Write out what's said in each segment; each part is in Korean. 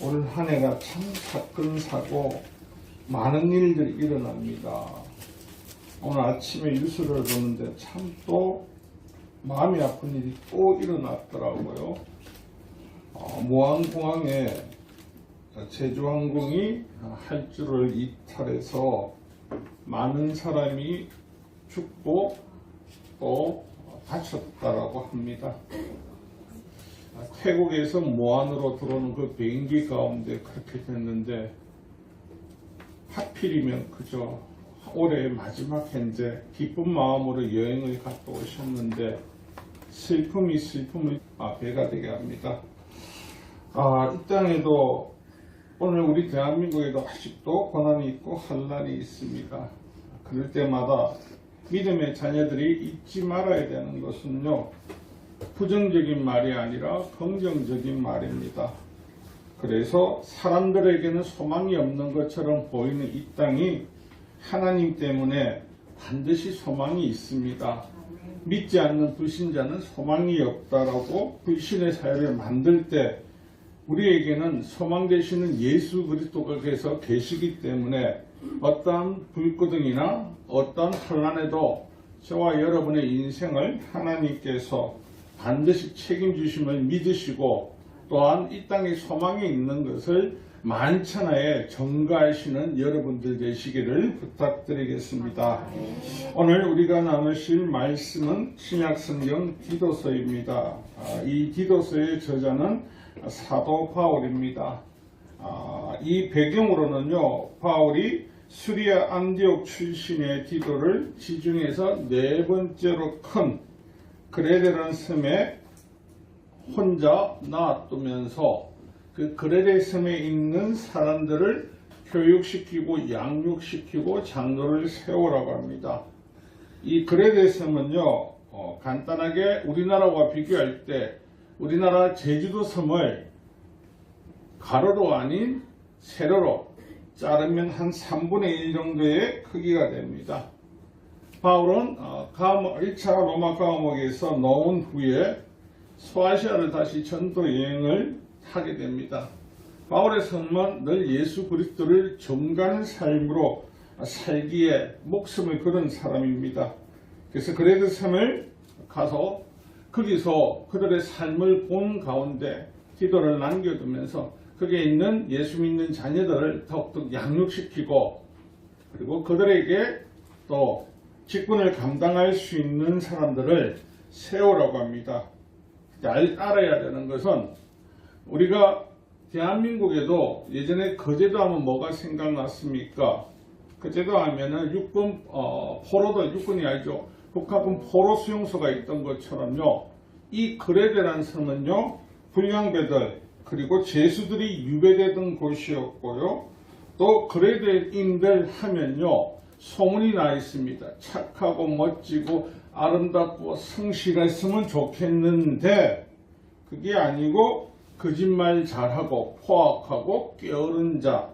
올 한 해가 참 사건 사고 많은 일들이 일어납니다. 오늘 아침에 뉴스를 보는데 참 또 마음이 아픈 일이 또 일어났더라고요. 무안공항에 제주항공이 활주를 이탈해서 많은 사람이 죽고 또 다쳤다라고 합니다. 태국에서 무안으로 들어오는 그 비행기 가운데 그렇게 됐는데 하필이면 그저 올해 마지막 현재 기쁜 마음으로 여행을 갔다 오셨는데 슬픔이 배가 되게 합니다. 이 땅에도 오늘 우리 대한민국에도 아직도 고난이 있고 환난이 있습니다. 그럴 때마다 믿음의 자녀들이 잊지 말아야 되는 것은요, 부정적인 말이 아니라 긍정적인 말입니다. 그래서 사람들에게는 소망이 없는 것처럼 보이는 이 땅이 하나님 때문에 반드시 소망이 있습니다. 믿지 않는 불신자는 소망이 없다라고 불신의 사회를 만들 때 우리에게는 소망 되시는 예수 그리스도께서 계시기 때문에 어떠한 불구덩이나 어떠한 환난에도 저와 여러분의 인생을 하나님께서 반드시 책임주심을 믿으시고 또한 이 땅에 소망이 있는 것을 만천하에 전가하시는 여러분들 되시기를 부탁드리겠습니다. 오늘 우리가 나누실 말씀은 신약성경 디도서입니다. 이 디도서의 저자는 사도 바울입니다. 이 배경으로는요, 바울이 수리아 안디옥 출신의 디도를 지중해서 네 번째로 큰 그레데라는 섬에 혼자 놔두면서 그 그레데 섬에 있는 사람들을 교육시키고 양육시키고 장로를 세우라고 합니다. 이 그레데 섬은요, 간단하게 우리나라와 비교할 때 우리나라 제주도 섬을 가로로 아닌 세로로 자르면 한 3분의 1 정도의 크기가 됩니다. 바울은 1차 로마 감옥에서 나온 후에 소아시아를 다시 전도 여행을 하게 됩니다. 바울의 삶은 늘 예수 그리스도를 전가하는 삶으로 살기에 목숨을 걸은 사람입니다. 그래서 그레데 섬을 가서 거기서 그들의 삶을 본 가운데 디도를 남겨두면서 거기에 있는 예수 믿는 자녀들을 더욱더 양육시키고 그리고 그들에게 또 직분을 감당할 수 있는 사람들을 세우라고 합니다. 알아야 되는 것은 우리가 대한민국에도 예전에 거제도 하면 뭐가 생각났습니까? 거제도 하면은 육군 포로들, 육군이 아니죠. 북한군 포로 수용소가 있던 것처럼요. 이 그레데라는 섬은요, 불량배들 그리고 죄수들이 유배되던 곳이었고요. 또 그레데인들 하면요, 소문이 나 있습니다. 착하고 멋지고 아름답고 성실했으면 좋겠는데 그게 아니고 거짓말 잘하고 포악하고 게으른 자.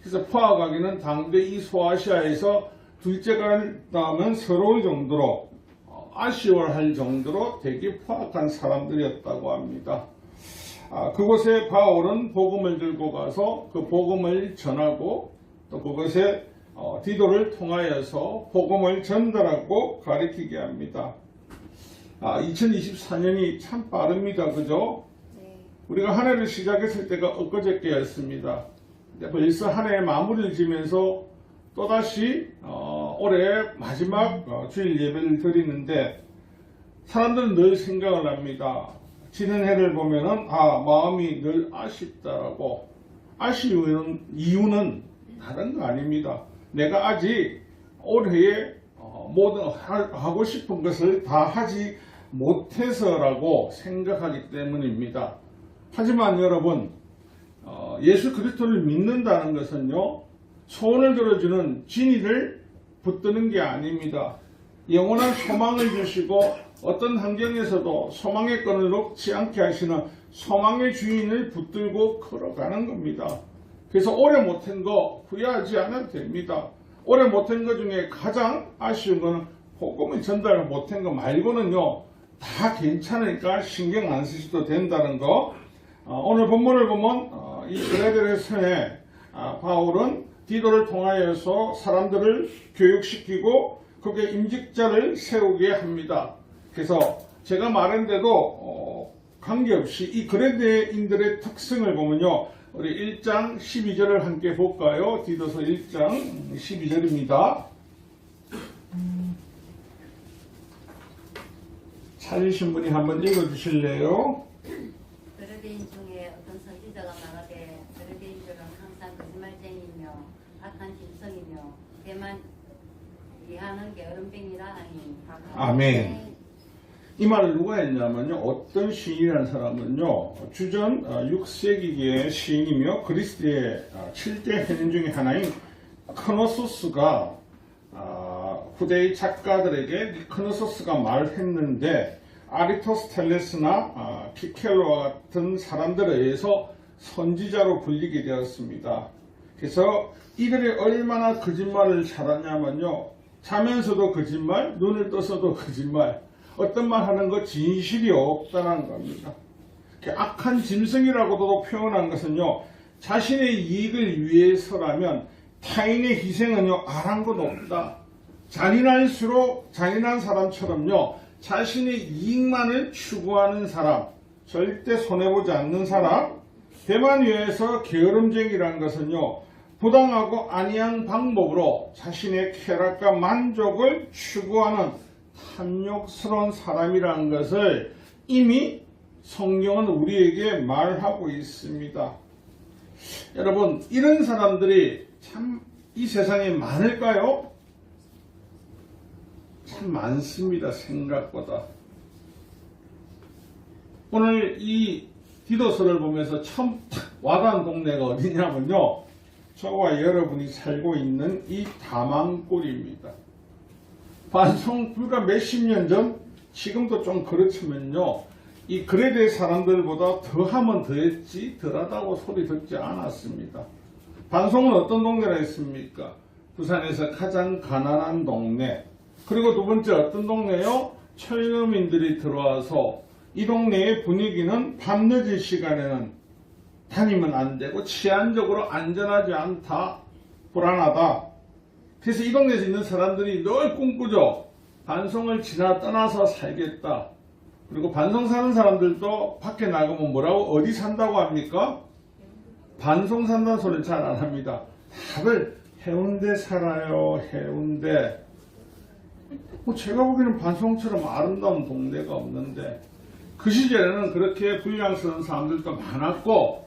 그래서 포악하기는 당대 이 소아시아에서 둘째가 나면 서러울 정도로 아쉬워할 정도로 되게 포악한 사람들이었다고 합니다. 그곳에 바울은 복음을 들고 가서 그 복음을 전하고 또 그것에 디도를 통하여서 복음을 전달하고 가르치게 합니다. 2024년이 참 빠릅니다. 그죠? 네. 우리가 한 해를 시작했을 때가 엊그저께였습니다. 벌써 한 해 마무리를 지면서 또다시 올해 마지막 주일 예배를 드리는데 사람들은 늘 생각을 합니다. 지난 해를 보면은 마음이 늘 아쉽다라고. 아쉬운 이유는 다른 거 아닙니다. 내가 아직 올해에 모든 하고 싶은 것을 다 하지 못해서라고 생각하기 때문입니다. 하지만 여러분, 예수 그리스도를 믿는다는 것은요, 소원을 들어주는 진리를 붙드는 게 아닙니다. 영원한 소망을 주시고 어떤 환경에서도 소망의 끈을 놓지 않게 하시는 소망의 주인을 붙들고 걸어가는 겁니다. 그래서 오래 못한 거 후회하지 않아도 됩니다. 오래 못한 것 중에 가장 아쉬운 거는 복음을 전달 못한 거 말고는요, 다 괜찮으니까 신경 안 쓰셔도 된다는 거. 오늘 본문을 보면 이 그레데레스에 바울은 디도를 통하여서 사람들을 교육시키고 거기에 임직자를 세우게 합니다. 그래서 제가 말한 대로 관계없이 이 그레데인들의 특성을 보면요. 우리 1장 12절을 함께 볼까요? 디도서 1장 12절입니다. 찾으신 분이 한번 읽어주실래요? 그레데인 중에 어떤 선지자가 말하되 그레데인들은 항상 거짓말쟁이며 악한 짐승이며 대만 이하는 게으름뱅이라 하니. 아멘. 이 말을 누가 했냐면요. 어떤 시인이라는 사람은요. 주전 6세기의 시인이며 그리스의 7대 해인 중에 하나인 크노소스가 후대의 작가들에게 크노소스가 말했는데 아리토스텔레스나 키켈로와 같은 사람들에 의해서 선지자로 불리게 되었습니다. 그래서 이들이 얼마나 거짓말을 잘하냐면요. 자면서도 거짓말, 눈을 떠서도 거짓말, 어떤 말 하는 거 진실이 없다는 겁니다. 악한 짐승이라고도 표현한 것은요. 자신의 이익을 위해서라면 타인의 희생은요. 아랑곳 없다. 잔인할수록 잔인한 사람처럼요. 자신의 이익만을 추구하는 사람, 절대 손해보지 않는 사람, 대만 위에서 게으름쟁이라는 것은요. 부당하고 아니한 방법으로 자신의 쾌락과 만족을 추구하는 탐욕스러운 사람이라는 것을 이미 성경은 우리에게 말하고 있습니다. 여러분, 이런 사람들이 참 이 세상에 많을까요? 참 많습니다. 생각보다. 오늘 이 디도서를 보면서 처음 와닿은 동네가 어디냐면요. 저와 여러분이 살고 있는 이 다망골입니다. 반송 불과 몇십 년 전, 지금도 좀 그렇지만요. 이 그레데 사람들보다 더하면 더했지 덜하다고 소리 듣지 않았습니다. 반송은 어떤 동네라 했습니까? 부산에서 가장 가난한 동네. 그리고 두 번째 어떤 동네요? 철거민들이 들어와서 이 동네의 분위기는 밤늦은 시간에는 다니면 안 되고 치안적으로 안전하지 않다, 불안하다. 그래서 이 동네에서 있는 사람들이 늘 꿈꾸죠. 반송을 떠나서 살겠다. 그리고 반송 사는 사람들도 밖에 나가면 뭐라고 어디 산다고 합니까? 반송 산다는 소리는 잘 안 합니다. 다들 해운대 살아요. 해운대. 제가 보기에는 반송처럼 아름다운 동네가 없는데 그 시절에는 그렇게 불량스러운 사람들도 많았고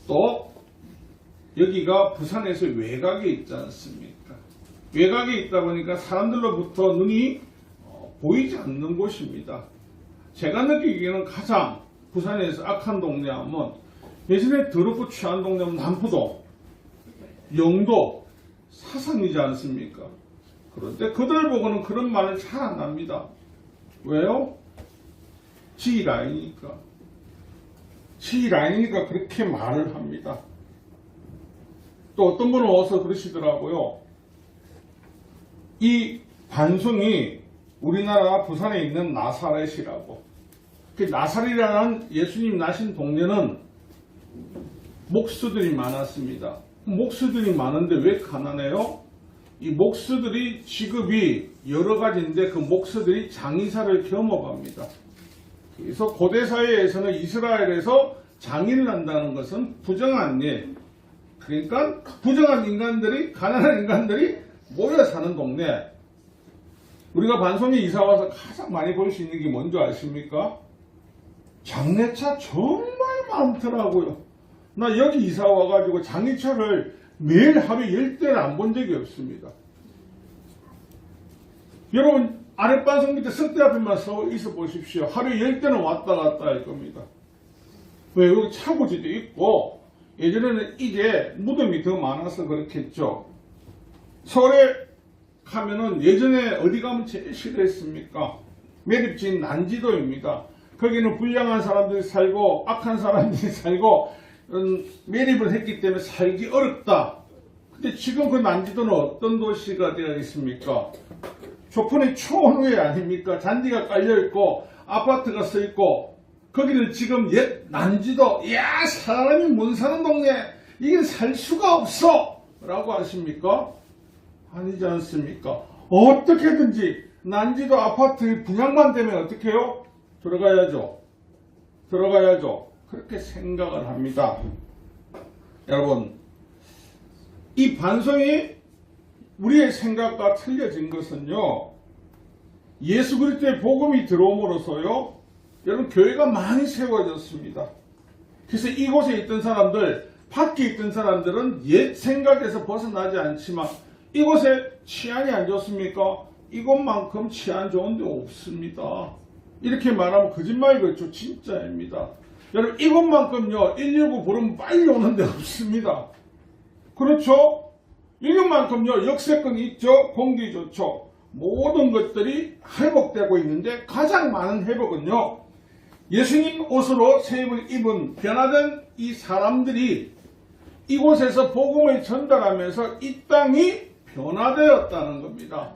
또 여기가 부산에서 외곽에 있지 않습니까? 외곽에 있다 보니까 사람들로부터 눈이 보이지 않는 곳입니다. 제가 느끼기에는 가장 부산에서 악한 동네 하면 예전에 더럽고 취한 동네 하면 남포동, 영도, 사상이지 않습니까? 그런데 그들 보고는 그런 말을 잘 안 합니다. 왜요? 지라이니까. 지라이니까 그렇게 말을 합니다. 또 어떤 분은 와서 그러시더라고요. 이 반송이 우리나라 부산에 있는 나사렛이라고. 그 나사렛이라는 예수님 나신 동네는 목수들이 많았습니다. 목수들이 많은데 왜 가난해요? 이 목수들이 직업이 여러 가지인데 그 목수들이 장의사를 겸업합니다. 그래서 고대 사회에서는 이스라엘에서 장의를 한다는 것은 부정한 일. 그러니까 부정한 인간들이, 가난한 인간들이 모여 사는 동네. 우리가 반송에 이사 와서 가장 많이 볼 수 있는 게 뭔지 아십니까? 장례차 정말 많더라고요. 나 여기 이사 와가지고 장례차를 매일 하루에 10대를 안 본 적이 없습니다. 여러분 아랫반석 밑에 석대 앞에만 서 있어 보십시오. 하루에 10대는 왔다 갔다 할 겁니다. 왜? 여기 차고지도 있고 예전에는 이게 무덤이 더 많아서 그렇겠죠. 서울에 가면은 예전에 어디 가면 제일 싫어했습니까? 매립지인 난지도입니다. 거기는 불량한 사람들이 살고 악한 사람들이 살고 매립을 했기 때문에 살기 어렵다. 근데 지금 그 난지도는 어떤 도시가 되어 있습니까? 조선의 초원후회 아닙니까? 잔디가 깔려있고 아파트가 서 있고 거기를 지금 옛 난지도, 야, 사람이 못 사는 동네, 이게 살 수가 없어! 라고 하십니까? 아니지 않습니까? 어떻게든지 난지도 아파트 분양만 되면 어떻게 해요? 들어가야죠. 그렇게 생각을 합니다. 여러분, 이 반성이 우리의 생각과 틀려진 것은요, 예수 그리스도의 복음이 들어옴으로써요, 여러분, 교회가 많이 세워졌습니다. 그래서 이곳에 있던 사람들, 밖에 있던 사람들은 옛 생각에서 벗어나지 않지만 이곳에 치안이 안 좋습니까? 이곳만큼 치안 좋은 데 없습니다. 이렇게 말하면 거짓말이겠죠. 진짜입니다. 여러분, 이곳만큼요, 119 부르면 빨리 오는 데 없습니다. 그렇죠? 이것만큼요, 역세권 있죠? 공기 좋죠? 모든 것들이 회복되고 있는데 가장 많은 회복은요, 예수님 옷으로 새 입을 입은 변화된 이 사람들이 이곳에서 복음을 전달하면서 이 땅이 변화되었다는 겁니다.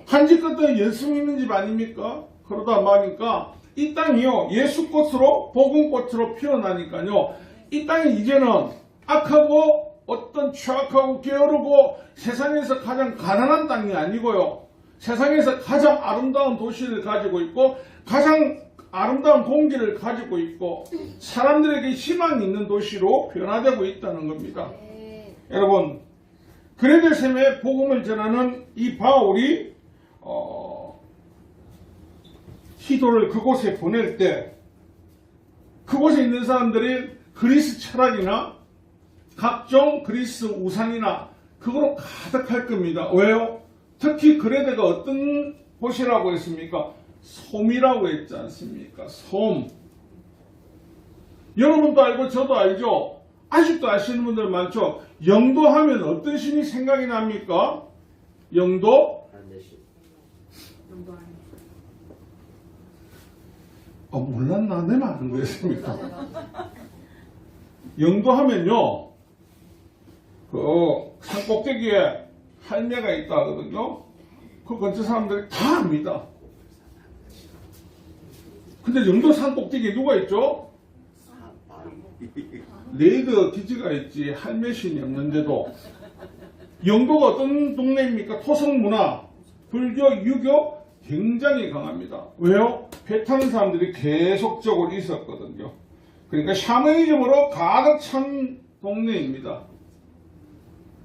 한 집 끝도 예수 믿는 집 아닙니까? 그러다 보니까 이 땅이요, 예수꽃으로 복음꽃으로 피어나니까요, 이 땅이 이제는 악하고 어떤 취약하고 게으르고 세상에서 가장 가난한 땅이 아니고요, 세상에서 가장 아름다운 도시를 가지고 있고 가장 아름다운 공기를 가지고 있고 사람들에게 희망이 있는 도시로 변화되고 있다는 겁니다. 여러분, 그레데셈의 복음을 전하는 이 바울이 히도를 그곳에 보낼 때 그곳에 있는 사람들이 그리스 철학이나 각종 그리스 우상이나 그거로 가득할 겁니다. 왜요? 특히 그레데가 어떤 곳이라고 했습니까? 솜이라고 했지 않습니까? 솜. 여러분도 알고 저도 알죠? 아직도 아시는 분들 많죠? 영도 하면 어떤 신이 생각이 납니까? 영도? 몰랐나? 내 말은 거였습니까? 영도 하면요, 그 산꼭대기에 할매가 있다 하거든요. 그 근처 사람들이 다 압니다. 근데 영도 산꼭대기에 누가 있죠? 레이더 기지가 있지 할매신이 없는데도. 영도가 어떤 동네입니까? 토성문화, 불교, 유교 굉장히 강합니다. 왜요? 배 타는 사람들이 계속적으로 있었거든요. 그러니까 샤머니즘으로 가득 찬 동네입니다.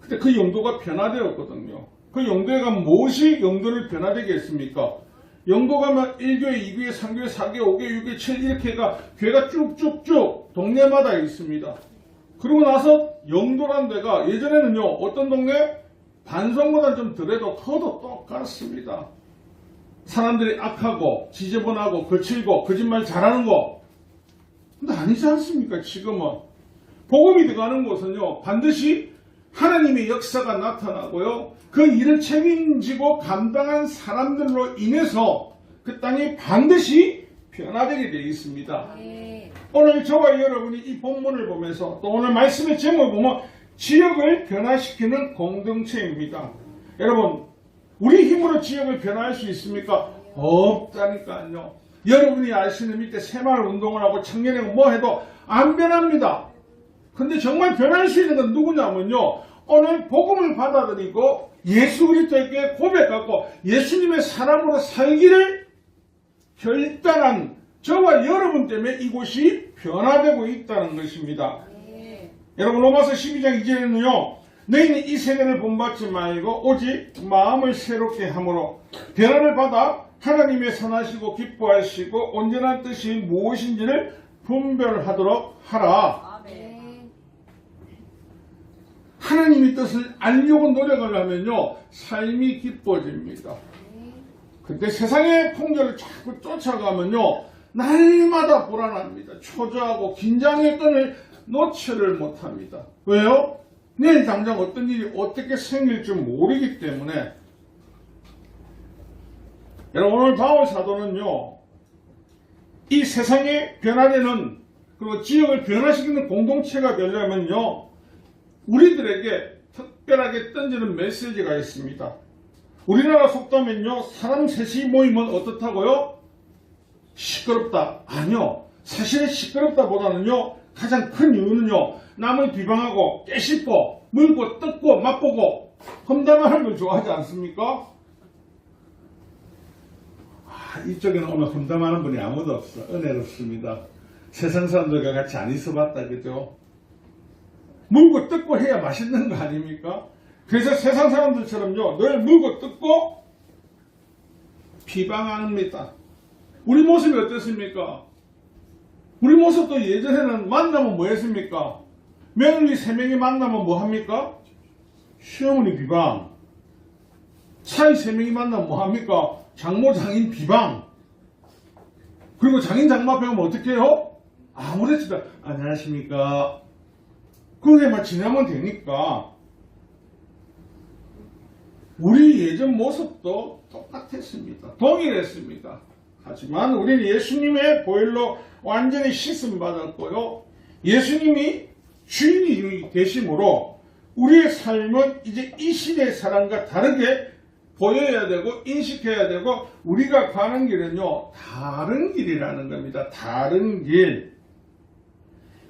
근데 그 영도가 변화되었거든요. 그 영도에 가면 무엇이 영도를 변화되게 했습니까? 영도 가면 1교회, 2교회, 3교회, 4교회, 5교회, 6교회, 7 이렇게 가 교회가 쭉쭉쭉 동네마다 있습니다. 그러고 나서 영도란 데가 예전에는요, 어떤 동네? 반성보다 좀 덜해도 커도 똑같습니다. 사람들이 악하고 지저분하고 거칠고 거짓말 잘하는 거. 근데 아니지 않습니까? 지금은 복음이 들어가는 곳은요, 반드시 하나님의 역사가 나타나고요, 그 일을 책임지고 감당한 사람들로 인해서 그 땅이 반드시 변화되게 되어 있습니다. 오늘 저와 여러분이 이 본문을 보면서 또 오늘 말씀의 제목을 보면 지역을 변화시키는 공동체입니다. 여러분, 우리 힘으로 지역을 변화할 수 있습니까? 없다니까요. 여러분이 아시는 밑에 새마을 운동을 하고 청년회가 뭐 해도 안 변합니다. 근데 정말 변할 수 있는 건 누구냐면요, 오늘 복음을 받아들이고 예수 그리스도에게 고백하고 예수님의 사람으로 살기를 결단한 저와 여러분 때문에 이곳이 변화되고 있다는 것입니다. 여러분, 로마서 12장 2절에는요, 너희는 이 세대를 본받지 말고 오직 마음을 새롭게 함으로 변화를 받아 하나님의 선하시고 기뻐하시고 온전한 뜻이 무엇인지를 분별하도록 하라. 하나님의 뜻을 알려고 노력을 하면요, 삶이 기뻐집니다. 근데 세상의 풍조를 자꾸 쫓아가면요, 날마다 불안합니다. 초조하고 긴장의 끈을 놓지를 못합니다. 왜요? 내일 당장 어떤 일이 어떻게 생길 줄 모르기 때문에. 여러분, 오늘 바울 사도는요, 이 세상에 변화되는, 그리고 지역을 변화시키는 공동체가 되려면요, 우리들에게 특별하게 던지는 메시지가 있습니다. 우리나라 속담면요, 사람 셋이 모이면 어떻다고요? 시끄럽다. 아니요. 사실은 시끄럽다보다는요, 가장 큰 이유는요, 남을 비방하고 깨씹고 물고 뜯고 맛보고 험담하는 걸 좋아하지 않습니까? 이쪽에는 오늘 험담하는 분이 아무도 없어. 은혜롭습니다. 세상 사람들과 같이 안 있어봤다, 그죠? 물고 뜯고 해야 맛있는 거 아닙니까? 그래서 세상 사람들처럼요, 늘 물고 뜯고 비방합니다. 우리 모습이 어떻습니까? 우리 모습도 예전에는 만나면 뭐 했습니까? 며느리 3명이 만나면 뭐 합니까? 시어머니 비방. 사위 3명이 만나면 뭐 합니까? 장모 장인 비방. 그리고 장인 장모 앞에 가면 어떻게 해요? 아무렇지도 안녕하십니까? 그게만 지나면 되니까. 우리 예전 모습도 똑같았습니다. 동일했습니다. 하지만 우리는 예수님의 보혈로 완전히 씻음 받았고요. 예수님이 주인이 되심으로 우리의 삶은 이제 이 시대의 사람과 다르게 보여야 되고 인식해야 되고, 우리가 가는 길은요, 다른 길이라는 겁니다. 다른 길.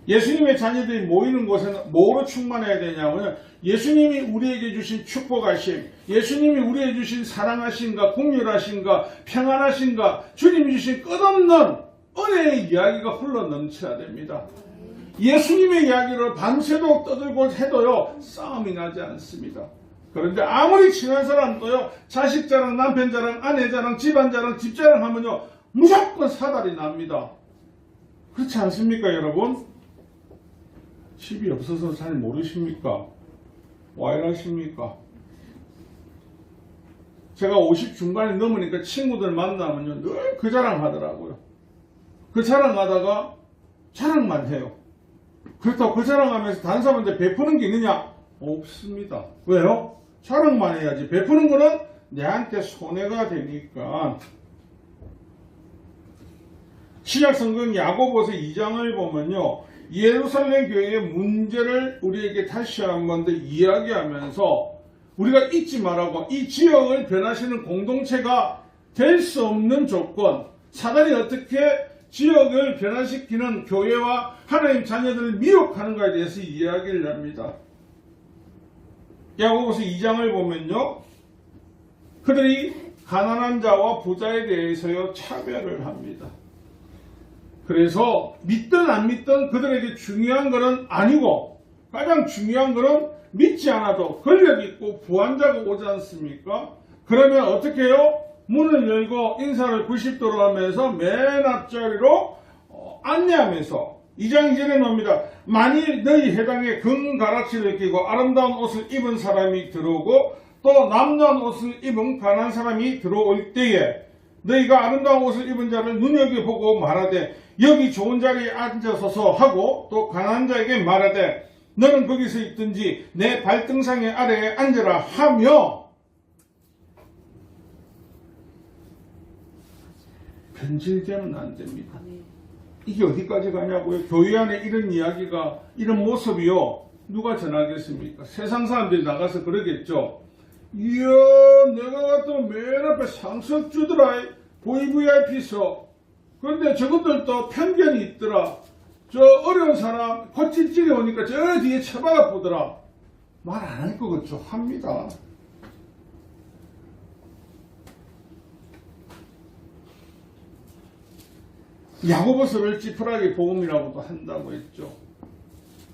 예수님의 자녀들이 모이는 곳에는 뭐로 충만해야 되냐면, 예수님이 우리에게 주신 축복하심, 예수님이 우리에게 주신 사랑하심과 긍휼하심과 평안하심과 주님이 주신 끝없는 은혜의 이야기가 흘러 넘쳐야 됩니다. 예수님의 이야기를 밤새도록 떠들고 해도요, 싸움이 나지 않습니다. 그런데 아무리 친한 사람도요, 자식 자랑, 남편 자랑, 아내 자랑, 집안 자랑, 집 자랑 하면요, 무조건 사달이 납니다. 그렇지 않습니까, 여러분? 집이 없어서 잘 모르십니까? 와 이러십니까? 제가 50 중반이 넘으니까 친구들 만나면요, 늘 그 자랑 하더라고요. 그 자랑하다가 자랑만 해요. 그렇다고 그 자랑하면서 다른 사람한테 베푸는 게 있느냐? 없습니다. 왜요? 자랑만 해야지. 베푸는 거는 내한테 손해가 되니까. 신약성경 야고보서 2장을 보면요, 예루살렘 교회의 문제를 우리에게 다시 한번 더 이야기하면서 우리가 잊지 말라고, 이 지역을 변화시키는 공동체가 될 수 없는 조건, 사단이 어떻게 지역을 변화시키는 교회와 하나님 자녀들을 미혹하는가에 대해서 이야기를 합니다. 야고보서 2장을 보면요, 그들이 가난한 자와 부자에 대해서요 차별을 합니다. 그래서 믿든 안 믿든 그들에게 중요한 것은 아니고, 가장 중요한 것은 믿지 않아도 권력 있고 부한자가 오지 않습니까? 그러면 어떻게 해요? 문을 열고 인사를 90도로 하면서 맨 앞자리로 안내하면서 2장 이전에 나옵니다. 만일 너희 회당에 금가락지를 끼고 아름다운 옷을 입은 사람이 들어오고 또 남다운 옷을 입은 가난한 사람이 들어올 때에 너희가 아름다운 옷을 입은 자를 눈여겨보고 말하되 여기 좋은 자리에 앉아서서 하고, 또 가난한 자에게 말하되 너는 거기서 있든지 내 발등상의 아래에 앉으라 하며, 변질되면 안 됩니다. 이게 어디까지 가냐고요? 교회 안에 이런 이야기가, 이런 모습이요, 누가 전하겠습니까? 세상 사람들이 나가서 그러겠죠. 이야, 내가 같으면 맨 앞에 상석 주더라, VVIP석. 그런데 저것들도 편견이 있더라. 저 어려운 사람 거칠질이 오니까 저 뒤에 처박아 보더라. 말 안 할 것 같죠? 합니다. 야고보서를 찌푸라기 복음이라고도 한다고 했죠.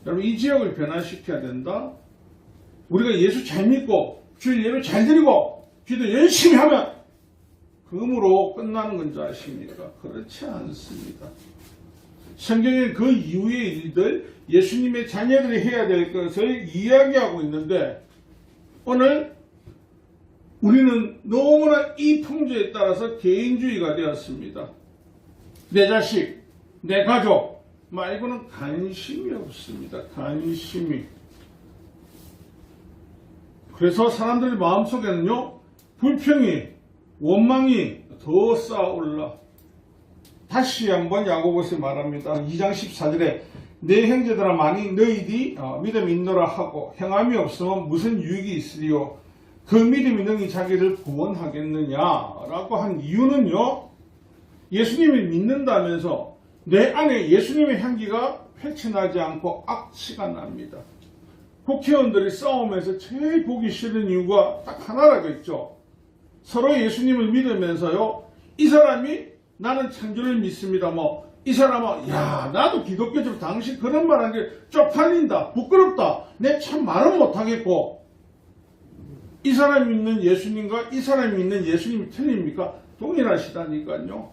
여러분, 이 지역을 변화시켜야 된다. 우리가 예수 잘 믿고 주일 예배 잘 드리고 기도 열심히 하면 그음으로 끝나는 건지 아십니까? 그렇지 않습니다. 성경에는 그 이후의 일들, 예수님의 자녀들이 해야 될 것을 이야기하고 있는데, 오늘 우리는 너무나 이 풍조에 따라서 개인주의가 되었습니다. 내 자식, 내 가족 말고는 관심이 없습니다. 관심이. 그래서 사람들의 마음속에는요, 불평이, 원망이 더 쌓아올라. 다시 한번 야고보서 말합니다. 2장 14절에 내 형제들아, 만일 너희들이 믿음이 있노라 하고 행함이 없으면 무슨 유익이 있으리요? 그 믿음이 능히 자기를 구원하겠느냐? 라고 한 이유는요, 예수님을 믿는다면서 내 안에 예수님의 향기가 펼쳐나지 않고 악취가 납니다. 국회의원들이 싸우면서 제일 보기 싫은 이유가 딱 하나라고 있죠. 서로 예수님을 믿으면서요, 이 사람이 나는 창조를 믿습니다. 이 사람은 야 나도 기독교적 당신 그런 말 하는 게 쪽팔린다, 부끄럽다, 내 참 말은 못하겠고, 이 사람이 믿는 예수님과 이 사람이 믿는 예수님이 틀립니까? 동일하시다니까요.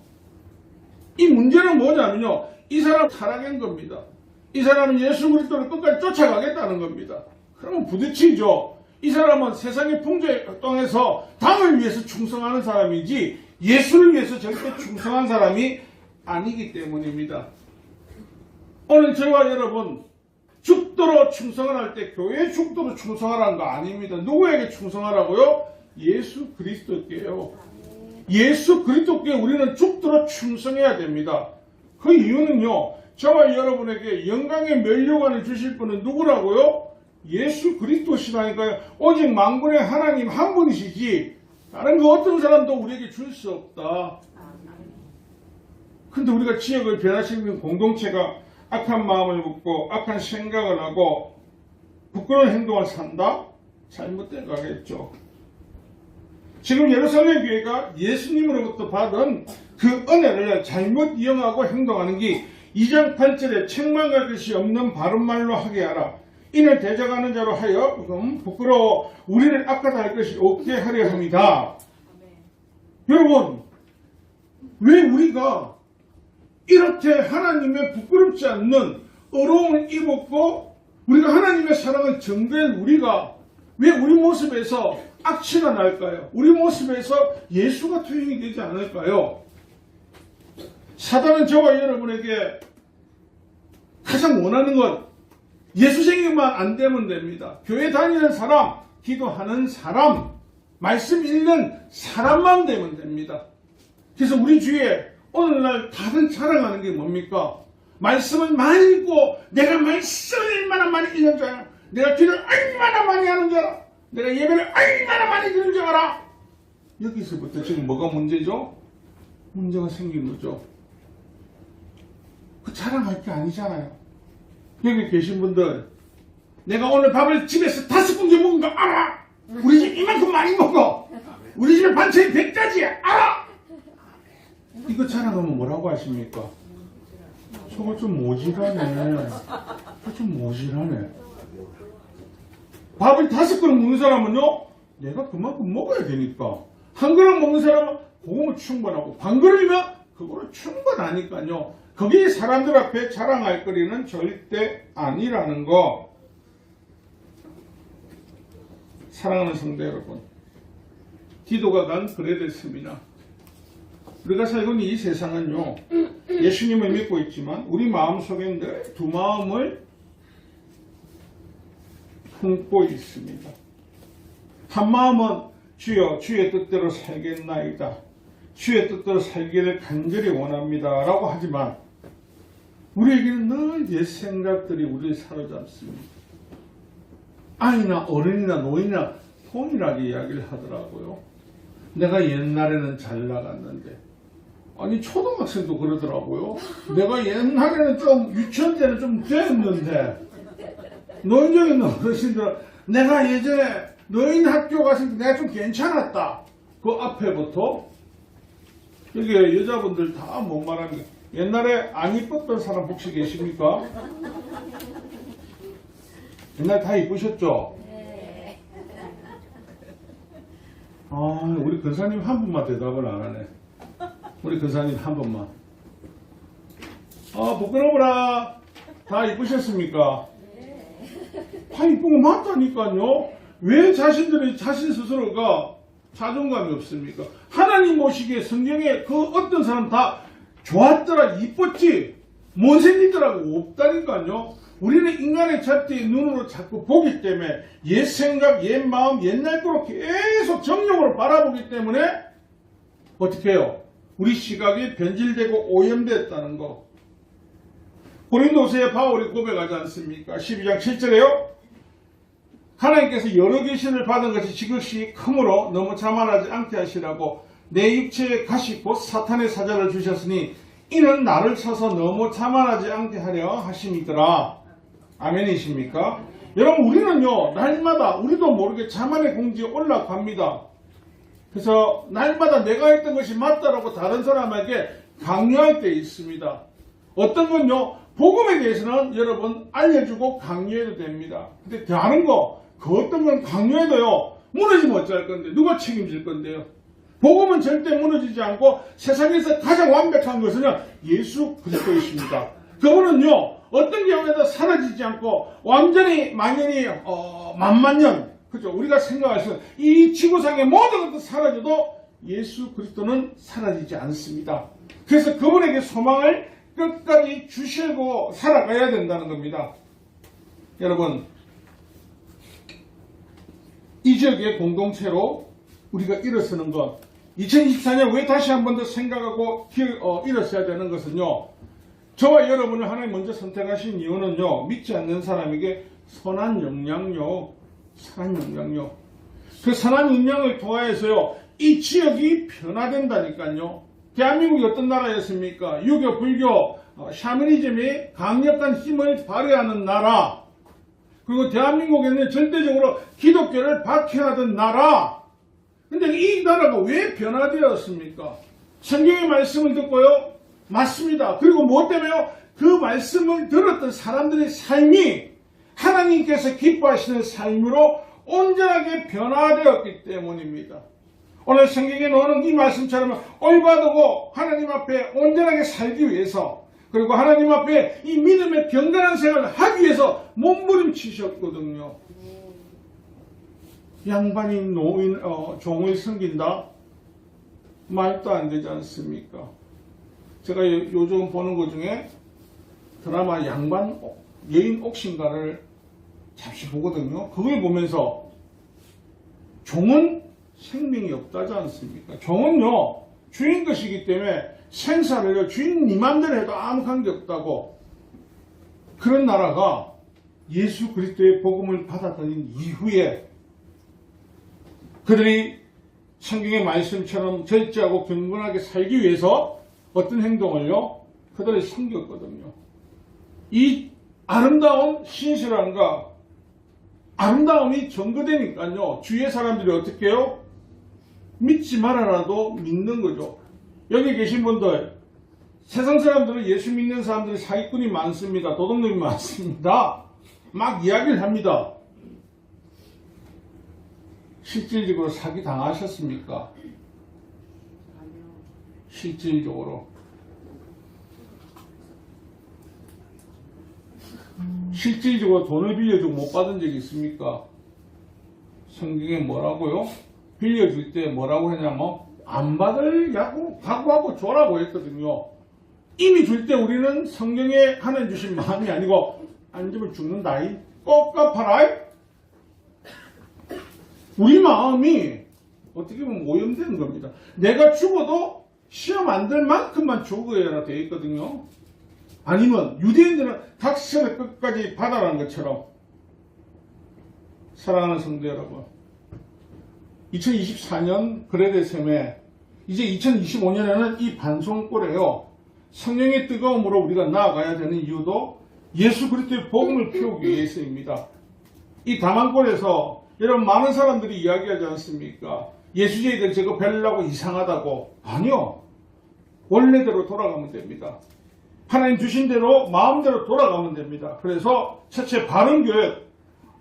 이 문제는 뭐냐면요, 이 사람 타락한 겁니다. 이 사람은 예수 그리스도를 끝까지 쫓아가겠다는 겁니다. 그러면 부딪히죠. 이 사람은 세상의 풍조에 동해서 당을 위해서 충성하는 사람이지 예수를 위해서 절대 충성한 사람이 아니기 때문입니다. 오늘 저와 여러분 죽도록 충성을 할 때 교회에 죽도록 충성하라는 거 아닙니다. 누구에게 충성하라고요? 예수 그리스도께요. 예수 그리스도께 우리는 죽도록 충성해야 됩니다. 그 이유는요, 저와 여러분에게 영광의 면류관을 주실 분은 누구라고요? 예수 그리스도시라니까요. 오직 만군의 하나님 한 분이시지 다른 그 어떤 사람도 우리에게 줄 수 없다. 근데 우리가 지역을 변화시키는 공동체가 악한 마음을 먹고 악한 생각을 하고 부끄러운 행동을 산다? 잘못된 거겠죠. 지금 예루살렘 교회가 예수님으로부터 받은 그 은혜를 잘못 이용하고 행동하는 게 2장 8절에 책망할 것이 없는 바른 말로 하게 하라. 이는 대적하는 자로 하여 부끄러워 우리를 악하다 할 것이 없게 하려 합니다. 여러분, 왜 우리가 이렇게 하나님의 부끄럽지 않는 어려움을 입었고 우리가 하나님의 사랑을 정된 우리가 왜 우리 모습에서 악취가 날까요? 우리 모습에서 예수가 투영이 되지 않을까요? 사단은 저와 여러분에게 가장 원하는 건 예수 생각만 안 되면 됩니다. 교회 다니는 사람, 기도하는 사람, 말씀 읽는 사람만 되면 됩니다. 그래서 우리 주위에 오늘날 다들 자랑하는 게 뭡니까? 말씀을 많이 읽고 내가 말씀을 얼마나 많이 읽는 줄 알아? 내가 기도를 얼마나 많이 하는 줄 알아? 내가 예배를 얼마나 많이 드는 줄 알아? 여기서부터 지금 뭐가 문제죠? 문제가 생긴 거죠. 그 자랑할 게 아니잖아요. 여기 계신 분들, 내가 오늘 밥을 집에서 5공기 먹은 거 알아? 우리 집 이만큼 많이 먹어. 우리 집에 반찬이 100가지야. 알아? 이거 자랑하면 뭐라고 하십니까? 저거 좀 모질하네. 좀 모질하네. 밥을 5그릇 먹는 사람은요, 내가 그만큼 먹어야 되니까. 한 그릇 먹는 사람은 그거면 충분하고, 반 그릇이면 그거는 충분하니까요. 거기에 사람들 앞에 자랑할 거리는 절대 아니라는 거. 사랑하는 성도 여러분, 기도가 간 그래 됐습니다. 우리가 살고 있는 이 세상은요, 예수님을 믿고 있지만 우리 마음속에 늘 두 마음을 품고 있습니다. 한 마음은 주여 주의 뜻대로 살겠나이다, 주의 뜻대로 살기를 간절히 원합니다 라고 하지만 우리에게는 늘 옛 생각들이 우리를 사로잡습니다. 아이나 어른이나 노인이나 동일하게 이야기를 하더라고요. 내가 옛날에는 잘 나갔는데, 아니 초등학생도 그러더라고요. 내가 옛날에는 좀 유치원 때는 좀 됐는데, 노인적인 어르신들은 내가 예전에 노인 학교 갔을 때 내가 좀 괜찮았다. 그 앞에부터 여기 여자분들 다 못 말하는 게, 옛날에 안 이뻤던 사람 혹시 계십니까? 옛날 다 이쁘셨죠? 네. 아, 우리 근사님 한 분만 대답을 안 하네. 우리 근사님 한 번만. 아, 부끄러워라. 다 이쁘셨습니까? 다 이쁜 거 맞다니까요. 왜 자신들이 자신 스스로가 자존감이 없습니까? 하나님 보시기에 성경에 그 어떤 사람 다 좋았더라, 이뻤지, 못생기더라고 없다니까요. 우리는 인간의 잣대의 눈으로 자꾸 보기 때문에 옛 생각, 옛 마음, 옛날 거로 계속 정욕으로 바라보기 때문에 어떻게 해요? 우리 시각이 변질되고 오염됐다는 거. 고린도서에 바울이 고백하지 않습니까? 12장 7절에요. 하나님께서 여러 계시를 받은 것이 지극히 크므로 너무 자만하지 않게 하시라고 내 육체의 가시 곧 사탄의 사자를 주셨으니 이는 나를 쳐서 너무 자만하지 않게 하려 하심이더라. 아멘이십니까? 여러분, 우리는요, 날마다 우리도 모르게 자만의 공지에 올라갑니다. 그래서 날마다 내가 했던 것이 맞다라고 다른 사람에게 강요할 때 있습니다. 어떤 건요, 복음에 대해서는 여러분 알려주고 강요해도 됩니다. 근데 다른 거, 그 어떤 건 강요해도요, 무너지면 어찌할 건데, 누가 책임질 건데요? 복음은 절대 무너지지 않고 세상에서 가장 완벽한 것은요, 예수 그리스도이십니다. 그분은요, 어떤 경우에도 사라지지 않고 완전히 만연히 만만년, 그죠? 우리가 생각할 수 있는 이 지구상의 모든 것도 사라져도 예수 그리스도는 사라지지 않습니다. 그래서 그분에게 소망을 끝까지 주시고 살아가야 된다는 겁니다. 여러분, 이 지역의 공동체로 우리가 일어서는 것, 2024년 왜 다시 한 번 더 생각하고 일어서야 되는 것은요, 저와 여러분을 하나님 먼저 선택하신 이유는요, 믿지 않는 사람에게 선한 영향력, 그 선한 영향을 통하여서요, 이 지역이 변화된다니까요. 대한민국이 어떤 나라였습니까? 유교, 불교, 샤머니즘이 강력한 힘을 발휘하는 나라, 그리고 대한민국에는 절대적으로 기독교를 박해하던 나라. 근데 이 나라가 왜 변화되었습니까? 성경의 말씀을 듣고요, 맞습니다. 그리고 무엇 때문에요? 그 말씀을 들었던 사람들의 삶이 하나님께서 기뻐하시는 삶으로 온전하게 변화되었기 때문입니다. 오늘 성경에 나오는 이 말씀처럼 올바르고 하나님 앞에 온전하게 살기 위해서, 그리고 하나님 앞에 이 믿음의 경건한 생활을 하기 위해서 몸부림치셨거든요. 양반이 종을 섬긴다? 말도 안 되지 않습니까? 제가 요즘 보는 것 중에 드라마 양반 여인 옥신가를 잠시 보거든요. 그걸 보면서 종은 생명이 없다지 않습니까? 종은요, 주인 것이기 때문에 생사를요, 주인 니 맘대로 해도 아무 관계없다고. 그런 나라가 예수 그리스도의 복음을 받아들인 이후에 그들이 성경의 말씀처럼 절제하고 경건하게 살기 위해서 어떤 행동을요? 그들이 섬겼거든요. 이 아름다운 신실함과 아름다움이 전거되니까요, 주위의 사람들이 어떻게 해요? 믿지 말아라도 믿는 거죠. 여기 계신 분들, 세상 사람들은 예수 믿는 사람들이 사기꾼이 많습니다. 도둑놈이 많습니다. 막 이야기를 합니다. 실질적으로 사기 당하셨습니까? 실질적으로. 실질적으로 돈을 빌려주고 못 받은 적이 있습니까? 성경에 뭐라고요? 빌려줄 때 뭐라고 했냐면 안 받으려고 각오하고 줘라고 했거든요. 이미 줄 때 우리는 성경에 하나님 주신 마음이 아니고 안 주면 죽는다이, 꼭 갚아라. 우리 마음이 어떻게 보면 오염되는 겁니다. 내가 죽어도 시험 안 될 만큼만 죽어야 되어 있거든요. 아니면 유대인들은 각 시험의 끝까지 받아라는 것처럼. 사랑하는 성도 여러분, 2024년 그레데셈에 이제 2025년에는 이 반송골에요, 성령의 뜨거움으로 우리가 나아가야 되는 이유도 예수 그리스도의 복음을 피우기 위해서입니다. 이 다만골에서 여러분 많은 사람들이 이야기하지 않습니까? 예수제이들 저거 별라고 이상하다고. 아니요, 원래대로 돌아가면 됩니다. 하나님 주신 대로 마음대로 돌아가면 됩니다. 그래서 첫째, 바른 교육,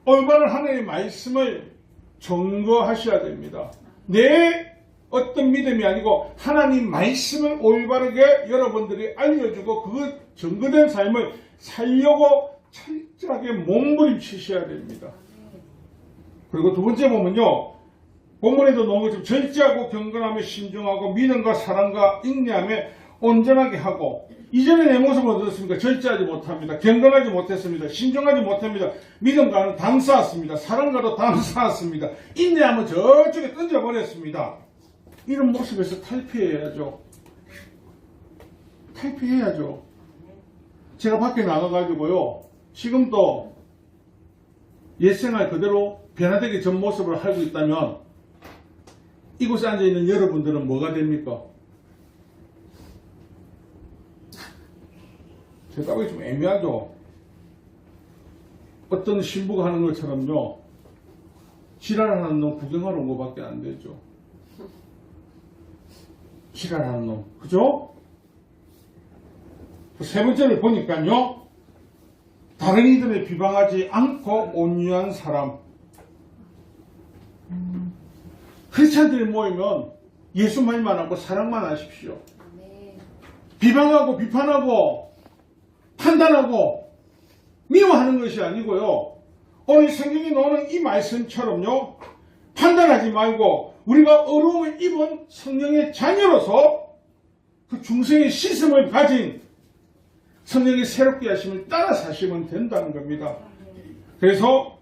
올바른 하나님의 말씀을 증거하셔야 됩니다. 내 어떤 믿음이 아니고 하나님 말씀을 올바르게 여러분들이 알려주고 그 증거된 삶을 살려고 철저하게 몸부림치셔야 됩니다. 그리고 두 번째 보면요, 본문에도 나온 것처럼 절제하고 경건하며 신중하고 믿음과 사랑과 인내함에 온전하게 하고. 이전에 내 모습을 어떻습니까? 절제하지 못합니다. 경건하지 못했습니다. 신중하지 못합니다. 믿음과는 담쌓았습니다. 사랑과도 담쌓았습니다. 인내하면 저쪽에 던져버렸습니다. 이런 모습에서 탈피해야죠. 탈피해야죠. 제가 밖에 나가가지고요, 지금도 옛생활 그대로 변화되기 전 모습을 하고 있다면 이곳에 앉아있는 여러분들은 뭐가 됩니까? 대답이 좀 애매하죠. 어떤 신부가 하는 것처럼요, 지랄하는 놈 구경하러 온 것밖에 안 되죠. 지랄하는 놈, 그죠? 세 번째를 보니까요, 다른 이들을 비방하지 않고 온유한 사람. 크리스찬들이 모이면 예수만만 하고 사랑만 하십시오. 비방하고 비판하고 판단하고 미워하는 것이 아니고요. 오늘 성경이 나오는 이 말씀처럼요. 판단하지 말고 우리가 어려움을 입은 성령의 자녀로서 그 중생의 시슴을 가진 성령의 새롭게 하심을 따라 사시면 된다는 겁니다. 그래서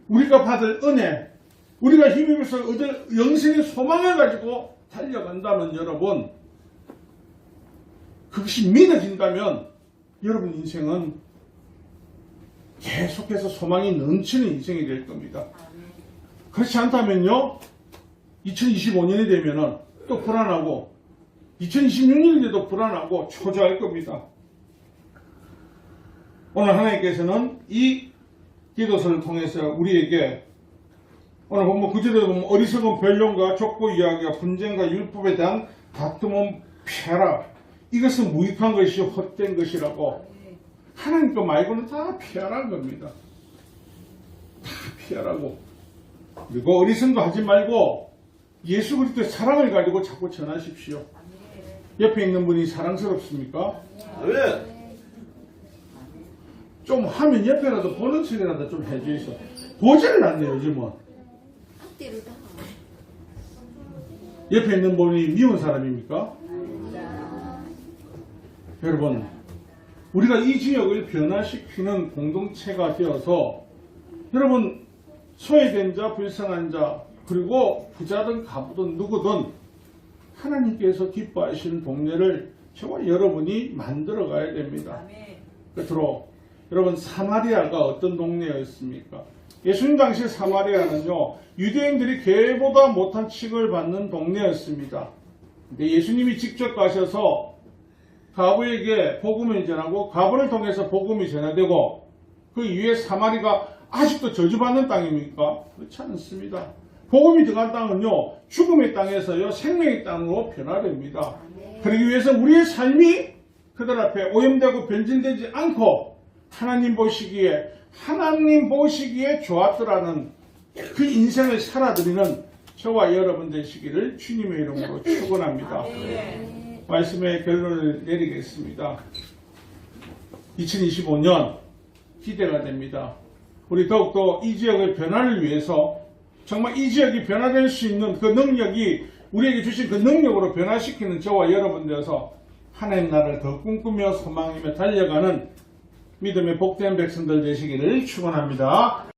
우리가 받을 은혜, 우리가 힘입어서 얻을 영생의 소망을 가지고 달려간다면 여러분, 그것이 믿어진다면 여러분 인생은 계속해서 소망이 넘치는 인생이 될 겁니다. 그렇지 않다면요, 2025년이 되면은 또 불안하고 2026년이 돼도 불안하고 초조할 겁니다. 오늘 하나님께서는 이 기도서를 통해서 우리에게 오늘 본문 9절에 보면 어리석은 변론과 족보 이야기와 분쟁과 율법에 대한 다툼은 피하라. 이것은 무익한 것이요 헛된 것이라고. 하나님 거 말고는 다 피하라는 겁니다. 다 피하라고. 그리고 어리석은 거 하지 말고 예수 그리스도의 사랑을 가지고 자꾸 전하십시오. 옆에 있는 분이 사랑스럽습니까? 네. 좀 하면 옆에라도 보는 척이라도 좀 해주이소. 보지를 않네 요즘은. 옆에 있는 분이 미운 사람입니까? 여러분, 우리가 이 지역을 변화시키는 공동체가 되어서 여러분, 소외된 자, 불쌍한 자, 그리고 부자든 가부든 누구든 하나님께서 기뻐하시는 동네를 저와 여러분이 만들어 가야 됩니다. 끝으로 여러분, 사마리아가 어떤 동네였습니까? 예수님 당시 사마리아는요, 유대인들이 개보다 못한 취급을 받는 동네였습니다. 근데 예수님이 직접 가셔서 가부에게 복음을 전하고 가부를 통해서 복음이 전해되고 그 이후에 사마리가 아직도 저주받는 땅입니까? 그렇지 않습니다. 복음이 들어간 땅은요, 죽음의 땅에서요, 생명의 땅으로 변화됩니다. 그러기 위해서 우리의 삶이 그들 앞에 오염되고 변질되지 않고 하나님 보시기에 좋았더라는 그 인생을 살아드리는 저와 여러분 되시기를 주님의 이름으로 축원합니다. 말씀의 결론을 내리겠습니다. 2025년 기대가 됩니다. 우리 더욱더 이 지역의 변화를 위해서 정말 이 지역이 변화될 수 있는 그 능력이 우리에게 주신 그 능력으로 변화시키는 저와 여러분 되어서 하나님 나라를 더 꿈꾸며 소망하며 달려가는 믿음의 복된 백성들 되시기를 축원합니다.